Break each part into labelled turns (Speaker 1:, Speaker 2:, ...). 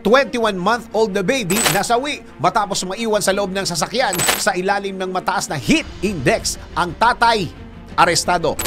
Speaker 1: 21-month-old na baby nasawi matapos maiwan sa loob ng sasakyan sa ilalim ng mataas na heat index. Ang tatay, arestado.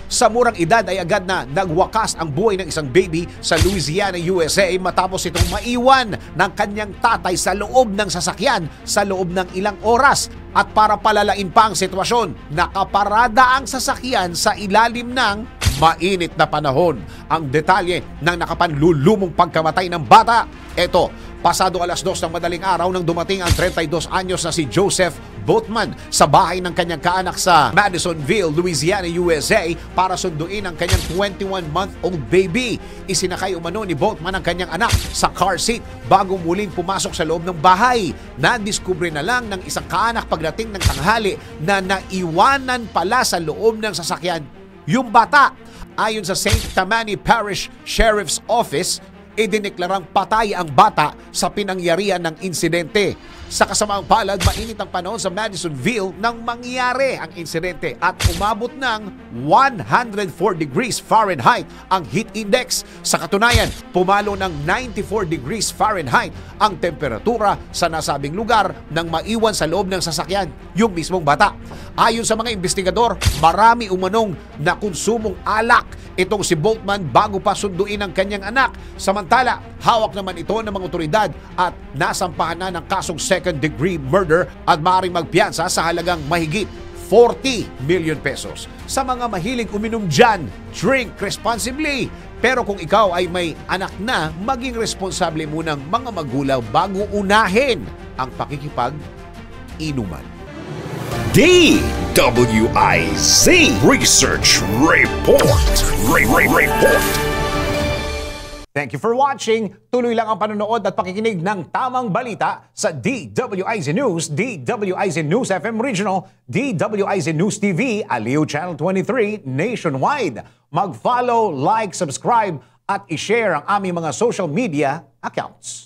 Speaker 1: Sa murang edad ay agad na nagwakas ang buhay ng isang baby sa Louisiana, USA matapos itong maiwan ng kanyang tatay sa loob ng sasakyan sa loob ng ilang oras. At para palalain pa ang sitwasyon, nakaparada ang sasakyan sa ilalim ng mainit na panahon. Ang detalye ng nakapanlulumong pagkamatay ng bata, eto, pasado 2:00 ng madaling araw nang dumating ang 32 anyos na si Joseph Boatman sa bahay ng kanyang kaanak sa Madisonville, Louisiana, USA para sunduin ang kanyang 21-month-old baby. Isinakay umano ni Boatman ang kanyang anak sa car seat bago muling pumasok sa loob ng bahay. Nadiskubre na lang ng isang kaanak pagdating ng tanghali na naiwanan pala sa loob ng sasakyan yung bata. Ayon sa St. Tammany Parish Sheriff's Office, idineklarang patay ang bata sa pinangyarihan ng insidente. Sa kasamaang palad, mainit ang panahon sa Madisonville nang mangyari ang insidente at umabot ng 104 degrees Fahrenheit ang heat index. Sa katunayan, pumalo ng 94 degrees Fahrenheit ang temperatura sa nasabing lugar nang maiwan sa loob ng sasakyan yung mismong bata. Ayon sa mga investigador, marami umanong nakonsumong alak itong si Boatman bago pa sunduin ang kanyang anak. Samantala, hawak naman ito ng mga otoridad at nasampahan na ng kasong second-degree murder at maaaring magpiyansa sa halagang mahigit 40 million pesos. Sa mga mahilig uminom dyan, drink responsibly. Pero kung ikaw ay may anak na, maging responsable munang mga magulang bago unahin ang pakikipag-inuman.
Speaker 2: DWIZ Research Report. Report.
Speaker 1: Thank you for watching. Tuloy lang ang panonood at pakikinig ng tamang balita sa DWIZ News, DWIZ News FM Regional, DWIZ News TV, Aliw Channel 23, nationwide. Mag-follow, like, subscribe at i-share ang aming mga social media accounts.